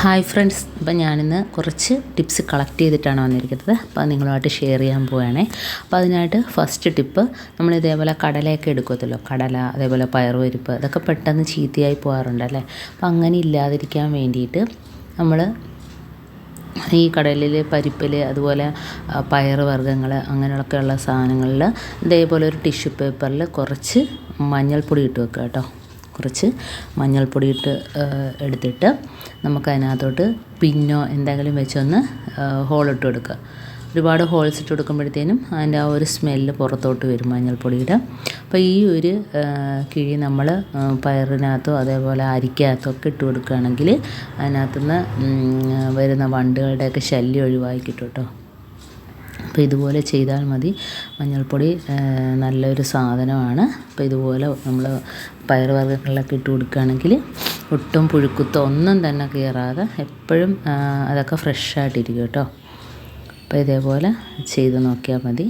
Hi friends, അപ്പം ഞാനിന്ന് കുറച്ച് ടിപ്സ് കളക്ട് ചെയ്തിട്ടാണ് വന്നിരിക്കുന്നത്. അപ്പോൾ നിങ്ങളുമായിട്ട് ഷെയർ ചെയ്യാൻ പോവുകയാണേ. അപ്പോൾ അതിനായിട്ട് ഫസ്റ്റ് ടിപ്പ്, നമ്മൾ ഇതേപോലെ കടലയൊക്കെ എടുക്കത്തുള്ളൂ. കടല, അതേപോലെ പയറുപരിപ്പ്, അതൊക്കെ പെട്ടെന്ന് ചീത്തയായി പോകാറുണ്ടല്ലേ. അപ്പോൾ അങ്ങനെ ഇല്ലാതിരിക്കാൻ വേണ്ടിയിട്ട് നമ്മൾ ഈ കടലിൽ, പരിപ്പിൽ, അതുപോലെ പയറ് വർഗ്ഗങ്ങൾ അങ്ങനെയൊക്കെയുള്ള സാധനങ്ങളിൽ ഇതേപോലെ ഒരു ടിഷ്യൂ പേപ്പറിൽ കുറച്ച് മഞ്ഞൾപ്പൊടി ഇട്ട് വെക്കുക കേട്ടോ. കുറച്ച് മഞ്ഞൾപ്പൊടി എടുത്തിട്ട് നമുക്കതിനകത്തോട്ട് പിന്നോ എന്തെങ്കിലും വെച്ചൊന്ന് ഹോളിട്ട് കൊടുക്കുക. ഒരുപാട് ഹോൾസ് ഇട്ട് കൊടുക്കുമ്പോഴത്തേനും അതിൻ്റെ ആ ഒരു സ്മെല്ല് പുറത്തോട്ട് വരും മഞ്ഞൾപ്പൊടിയുടെ. അപ്പോൾ ഈ ഒരു കിഴി നമ്മൾ പയറിനകത്തോ അതേപോലെ അരിക്കകത്തോ ഒക്കെ ഇട്ട് കൊടുക്കുകയാണെങ്കിൽ അതിനകത്തുനിന്ന് വരുന്ന വണ്ടുകളുടെയൊക്കെ ശല്യം ഒഴിവാക്കി കിട്ടും കേട്ടോ. അപ്പോൾ ഇതുപോലെ ചെയ്താൽ മതി. മഞ്ഞൾപ്പൊടി നല്ലൊരു സാധനമാണ്. അപ്പോൾ ഇതുപോലെ നമ്മൾ പയറുവർഗ്ഗങ്ങളിലൊക്കെ ഇട്ട് കൊടുക്കുകയാണെങ്കിൽ ഒട്ടും പുഴുക്കുത്തോ ഒന്നും തന്നെ കയറാതെ എപ്പോഴും അതൊക്കെ ഫ്രഷായിട്ടിരിക്കും കേട്ടോ. അപ്പോൾ ഇതേപോലെ ചെയ്ത് നോക്കിയാൽ മതി.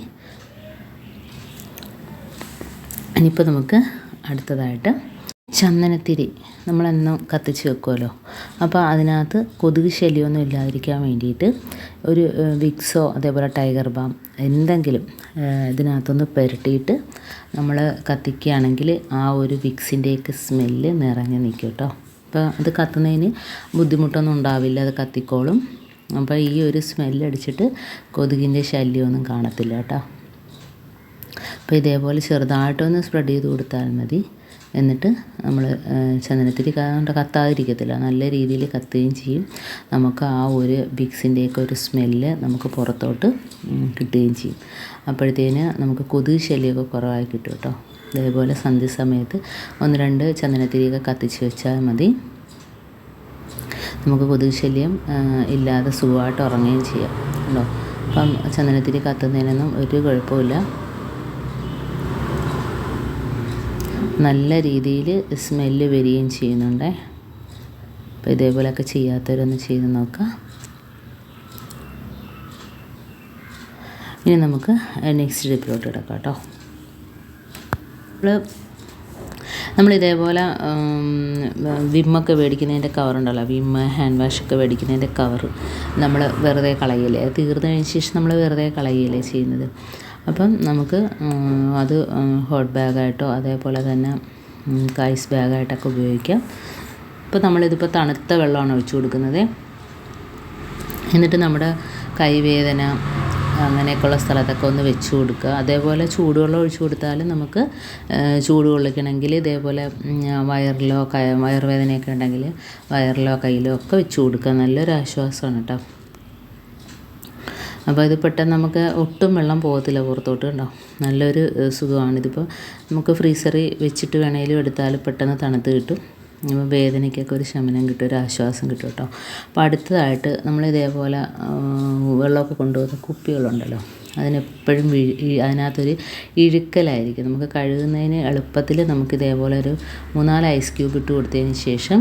ഇനിയിപ്പോൾ നമുക്ക് അടുത്തതായിട്ട് ചന്ദനത്തിരി നമ്മളെന്നും കത്തിച്ച് വെക്കുമല്ലോ. അപ്പോൾ അതിനകത്ത് കൊതുക് ശല്യമൊന്നും ഇല്ലാതിരിക്കാൻ വേണ്ടിയിട്ട് ഒരു വിക്സോ അതേപോലെ ടൈഗർ ബാം എന്തെങ്കിലും ഇതിനകത്തൊന്ന് പുരട്ടിയിട്ട് നമ്മൾ കത്തിക്കുകയാണെങ്കിൽ ആ ഒരു വിക്സിൻ്റെയൊക്കെ സ്മെല്ല് നിറഞ്ഞ് നിൽക്കും കേട്ടോ. അപ്പോൾ അത് കത്തുന്നതിന് ബുദ്ധിമുട്ടൊന്നും ഉണ്ടാവില്ല, അത് കത്തിക്കോളും. അപ്പോൾ ഈ ഒരു സ്മെല്ലടിച്ചിട്ട് കൊതുകിൻ്റെ ശല്യമൊന്നും കാണത്തില്ല കേട്ടോ. അപ്പോൾ ഇതേപോലെ ചെറുതായിട്ടൊന്ന് സ്പ്രെഡ് ചെയ്ത് കൊടുത്താൽ മതി. എന്നിട്ട് നമ്മൾ ചന്ദനത്തിരി കത്താതിരിക്കത്തില്ല, നല്ല രീതിയിൽ കത്തുകയും ചെയ്യും. നമുക്ക് ആ ഒരു വിക്സിൻ്റെയൊക്കെ ഒരു സ്മെല്ല് നമുക്ക് പുറത്തോട്ട് കിട്ടുകയും ചെയ്യും. അപ്പോഴത്തേന് നമുക്ക് കൊതുക് ശല്യമൊക്കെ കുറവായി കിട്ടും കേട്ടോ. ഇതേപോലെ സന്ധ്യ സമയത്ത് 1-2 ചന്ദനത്തിരിയൊക്കെ കത്തിച്ച് വെച്ചാൽ മതി. നമുക്ക് കൊതുക് ശല്യം ഇല്ലാതെ സുഖമായിട്ട് ഉറങ്ങുകയും ചെയ്യാം കേട്ടോ. അപ്പം ചന്ദനത്തിരി കത്തുന്നതിനൊന്നും ഒരു കുഴപ്പമില്ല. നല്ല രീതിയിൽ സ്മെല്ല് വരികയും ചെയ്യുന്നുണ്ട്. അപ്പോൾ ഇതേപോലെയൊക്കെ ചെയ്യാത്തവരൊന്ന് ചെയ്ത് നോക്കാം. ഇനി നമുക്ക് നെക്സ്റ്റ് ടിപ്പിലോട്ട് കിടക്കാം കേട്ടോ. നമ്മളിതേപോലെ വിമ്മൊക്കെ മേടിക്കുന്നതിൻ്റെ കവറുണ്ടല്ലോ, വിമ്മ് ഹാൻഡ് വാഷൊക്കെ മേടിക്കുന്നതിൻ്റെ കവർ നമ്മൾ വെറുതെ കളയില്ലേ, അത് തീർന്നു കഴിഞ്ഞ ശേഷം നമ്മൾ വെറുതെ കളയുകയല്ലേ ചെയ്യുന്നത്. അപ്പം നമുക്ക് അത് ഹോട്ട് ബാഗായിട്ടോ അതേപോലെ തന്നെ ഐസ് ബാഗായിട്ടൊക്കെ ഉപയോഗിക്കാം. ഇപ്പോൾ നമ്മളിതിപ്പോൾ തണുത്ത വെള്ളമാണ് ഒഴിച്ചു കൊടുക്കുന്നത്. എന്നിട്ട് നമ്മുടെ കൈവേദന അങ്ങനെയൊക്കെയുള്ള സ്ഥലത്തൊക്കെ ഒന്ന് വെച്ച് കൊടുക്കുക. അതേപോലെ ചൂടുവെള്ളം ഒഴിച്ചു കൊടുത്താലും നമുക്ക് ചൂട് കൊള്ളിക്കണമെങ്കിൽ ഇതേപോലെ വയറിലോ വയറുവേദനയൊക്കെ ഉണ്ടെങ്കിൽ വയറിലോ കയ്യിലോ ഒക്കെ വെച്ച് കൊടുക്കുക. നല്ലൊരു ആശ്വാസമാണ് കേട്ടോ. അപ്പോൾ ഇത് പെട്ടെന്ന് നമുക്ക് ഒട്ടും വെള്ളം പോകത്തില്ല പുറത്തോട്ട് കേട്ടോ. നല്ലൊരു സുഖമാണിതിപ്പോൾ. നമുക്ക് ഫ്രീസറിൽ വെച്ചിട്ട് വേണമെങ്കിലും എടുത്താൽ പെട്ടെന്ന് തണുത്ത് കിട്ടും. വേദനയ്ക്കൊക്കെ ഒരു ശമനം കിട്ടും, ഒരു ആശ്വാസം കിട്ടും കേട്ടോ. അപ്പോൾ അടുത്തതായിട്ട് നമ്മൾ ഇതേപോലെ വെള്ളമൊക്കെ കൊണ്ടുപോകുന്ന കുപ്പികളുണ്ടല്ലോ, അതിനെപ്പോഴും അതിനകത്തൊരു ഇഴുക്കലായിരിക്കും. നമുക്ക് കഴുകുന്നതിന് എളുപ്പത്തിൽ നമുക്ക് ഇതേപോലെ ഒരു 3-4 ഐസ് ക്യൂബ് ഇട്ട് കൊടുത്തതിന് ശേഷം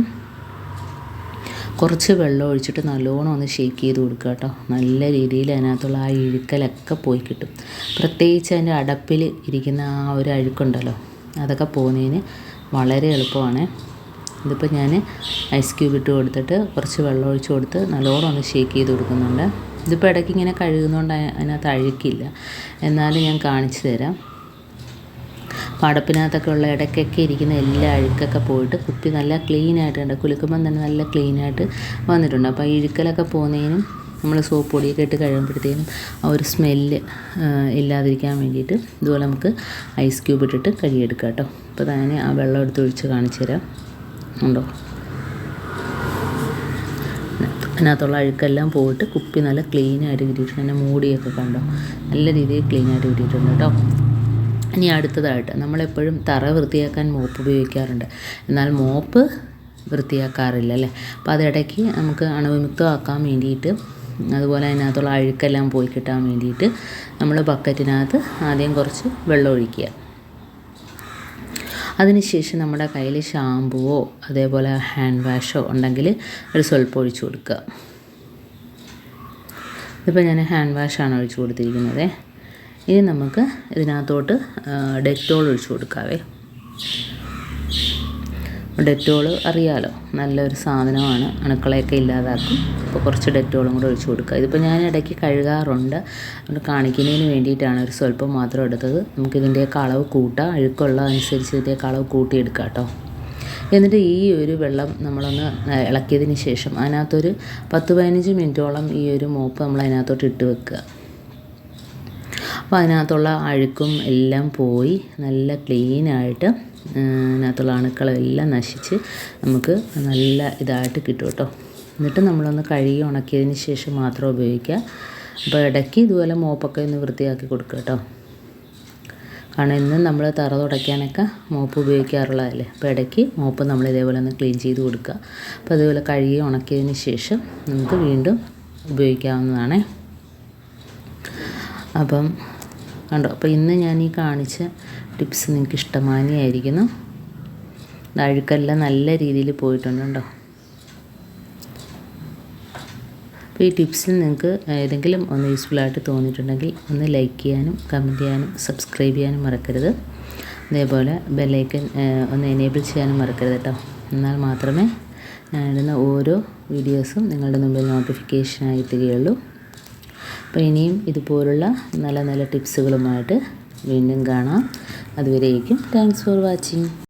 കുറച്ച് വെള്ളം ഒഴിച്ചിട്ട് നല്ലോണം ഒന്ന് ഷേക്ക് ചെയ്ത് കൊടുക്കുക കേട്ടോ. നല്ല രീതിയിൽ അതിനകത്തുള്ള ആ ഇഴുക്കലൊക്കെ പോയി കിട്ടും. പ്രത്യേകിച്ച് അതിൻ്റെ അടപ്പിൽ ഇരിക്കുന്ന ആ ഒരു അഴുക്കുണ്ടല്ലോ, അതൊക്കെ പോകുന്നതിന് വളരെ എളുപ്പമാണ്. ഇതിപ്പോൾ ഞാൻ ഐസ് ക്യൂബ് ഇട്ട് കൊടുത്തിട്ട് കുറച്ച് വെള്ളം ഒഴിച്ച് കൊടുത്ത് നല്ലോണം ഒന്ന് ഷേക്ക് ചെയ്ത് കൊടുക്കുന്നുണ്ട്. ഇതിപ്പോൾ ഇടയ്ക്ക് ഇങ്ങനെ കഴുകുന്നതുകൊണ്ട് അതിനകത്ത് അഴുക്കില്ല, എന്നാലും ഞാൻ കാണിച്ചു തരാം. അടപ്പിനകത്തൊക്കെ ഉള്ള ഇടയ്ക്കൊക്കെ ഇരിക്കുന്ന എല്ലാ അഴുക്കൊക്കെ പോയിട്ട് കുപ്പി നല്ല ക്ലീനായിട്ടുണ്ട്. കുലുക്കുമ്പം തന്നെ നല്ല ക്ലീനായിട്ട് വന്നിട്ടുണ്ട്. അപ്പോൾ ഈ ഇഴുക്കലൊക്കെ പോകുന്നതിനും നമ്മൾ സോപ്പ് പൊടിയൊക്കെ ഇട്ട് കഴിയുമ്പോഴത്തേനും ആ ഒരു സ്മെല്ല് ഇല്ലാതിരിക്കാൻ വേണ്ടിയിട്ട് ഇതുപോലെ നമുക്ക് ഐസ് ക്യൂബ് ഇട്ടിട്ട് കഴുകിയെടുക്കാം കേട്ടോ. അപ്പോൾ ഞാൻ ആ വെള്ളം എടുത്ത് ഒഴിച്ച് കാണിച്ചു തരാം. ഉണ്ടോ, അതിനകത്തുള്ള അഴുക്കെല്ലാം പോയിട്ട് കുപ്പി നല്ല ക്ലീനായിട്ട് കിട്ടിയിട്ടുണ്ട്. അതിൻ്റെ മൂടിയൊക്കെ കണ്ടോ, നല്ല രീതിയിൽ ക്ലീനായിട്ട് കിട്ടിയിട്ടുണ്ട് കേട്ടോ. ഇനി അടുത്തതായിട്ട് നമ്മളെപ്പോഴും തറ വൃത്തിയാക്കാൻ മോപ്പ് ഉപയോഗിക്കാറുണ്ട്, എന്നാൽ മോപ്പ് വൃത്തിയാക്കാറില്ല അല്ലേ. അപ്പോൾ അതിടയ്ക്ക് നമുക്ക് അണുവിമുക്തമാക്കാൻ വേണ്ടിയിട്ട് അതുപോലെ അതിനകത്തുള്ള അഴുക്കെല്ലാം പോയി കിട്ടാൻ വേണ്ടിയിട്ട് നമ്മൾ ബക്കറ്റിനകത്ത് ആദ്യം കുറച്ച് വെള്ളം ഒഴിക്കുക. അതിനുശേഷം നമ്മുടെ കയ്യിൽ ഷാമ്പുവോ അതേപോലെ ഹാൻഡ് വാഷോ ഉണ്ടെങ്കിൽ ഒരു സ്വല്പം ഒഴിച്ചു കൊടുക്കുക. ഇതിപ്പോൾ ഞാൻ ഹാൻഡ് വാഷാണ് ഒഴിച്ചു കൊടുത്തിരിക്കുന്നത്. ഇനി നമുക്ക് ഇതിനകത്തോട്ട് ഡെറ്റോൾ ഒഴിച്ചു കൊടുക്കാവേ. ഡെറ്റോൾ അറിയാലോ, നല്ലൊരു സാധനമാണ്, അണുക്കളെയൊക്കെ ഇല്ലാതാക്കും. അപ്പോൾ കുറച്ച് ഡെറ്റോളും കൂടെ ഒഴിച്ച് കൊടുക്കുക. ഇതിപ്പോൾ ഞാൻ ഇടയ്ക്ക് കഴുകാറുണ്ട്, അതുകൊണ്ട് കാണിക്കുന്നതിന് വേണ്ടിയിട്ടാണ് ഒരു സ്വല്പം മാത്രം എടുത്തത്. നമുക്കിതിൻ്റെയൊക്കെ അളവ് കൂട്ടാം, അഴുക്കുള്ള അനുസരിച്ച് ഇതിൻ്റെയൊക്കെ അളവ് കൂട്ടിയെടുക്കാം കേട്ടോ. എന്നിട്ട് ഈ ഒരു വെള്ളം നമ്മളൊന്ന് ഇളക്കിയതിന് ശേഷം അതിനകത്തൊരു 10-15 മിനിറ്റോളം ഈ ഒരു മോപ്പ് നമ്മൾ അതിനകത്തോട്ട് ഇട്ട് വെക്കുക. അപ്പോൾ അതിനകത്തുള്ള അഴുക്കും എല്ലാം പോയി നല്ല ക്ലീനായിട്ട് അതിനകത്തുള്ള അണുക്കളെല്ലാം നശിച്ച് നമുക്ക് നല്ല ഇതായിട്ട് കിട്ടും കേട്ടോ. എന്നിട്ട് നമ്മളൊന്ന് കഴുകി ഉണക്കിയതിന് ശേഷം മാത്രം ഉപയോഗിക്കുക. അപ്പോൾ ഇടയ്ക്ക് ഇതുപോലെ മോപ്പൊക്കെ ഒന്ന് വൃത്തിയാക്കി കൊടുക്കുക കേട്ടോ. കാരണം ഇന്നും നമ്മൾ തറ തുടയ്ക്കാനൊക്കെ മോപ്പ് ഉപയോഗിക്കാറുള്ളതല്ലേ. അപ്പോൾ ഇടയ്ക്ക് മോപ്പ് നമ്മൾ ഇതേപോലെ ഒന്ന് ക്ലീൻ ചെയ്ത് കൊടുക്കുക. അപ്പോൾ അതുപോലെ കഴുകി ഉണക്കിയതിന് ശേഷം നമുക്ക് വീണ്ടും ഉപയോഗിക്കാവുന്നതാണ്. അപ്പം കണ്ടോ, അപ്പോൾ ഇന്ന് ഞാൻ ഈ കാണിച്ച ടിപ്സ് നിങ്ങൾക്ക് ഇഷ്ടമായിരിക്കുന്നു. അഴുക്കെല്ലാം നല്ല രീതിയിൽ പോയിട്ടുണ്ട് കേട്ടോ. അപ്പോൾ ഈ ടിപ്സിൽ നിങ്ങൾക്ക് ഏതെങ്കിലും ഒന്ന് യൂസ്ഫുള്ളായിട്ട് തോന്നിയിട്ടുണ്ടെങ്കിൽ ഒന്ന് ലൈക്ക് ചെയ്യാനും കമൻറ്റ് ചെയ്യാനും സബ്സ്ക്രൈബ് ചെയ്യാനും മറക്കരുത്. അതേപോലെ ബെല്ലൈക്കൻ ഒന്ന് എനേബിൾ ചെയ്യാനും മറക്കരുത് കേട്ടോ. എന്നാൽ മാത്രമേ ഞാൻ ഇടുന്ന ഓരോ വീഡിയോസും നിങ്ങളുടെ മുമ്പിൽ നോട്ടിഫിക്കേഷനായി എത്തുകയുള്ളൂ. അപ്പോൾ ഇനിയും ഇതുപോലുള്ള നല്ല നല്ല ടിപ്സുകളുമായിട്ട് വീണ്ടും കാണാം. അതുവരേക്കും താങ്ക്സ് ഫോർ വാച്ചിങ്.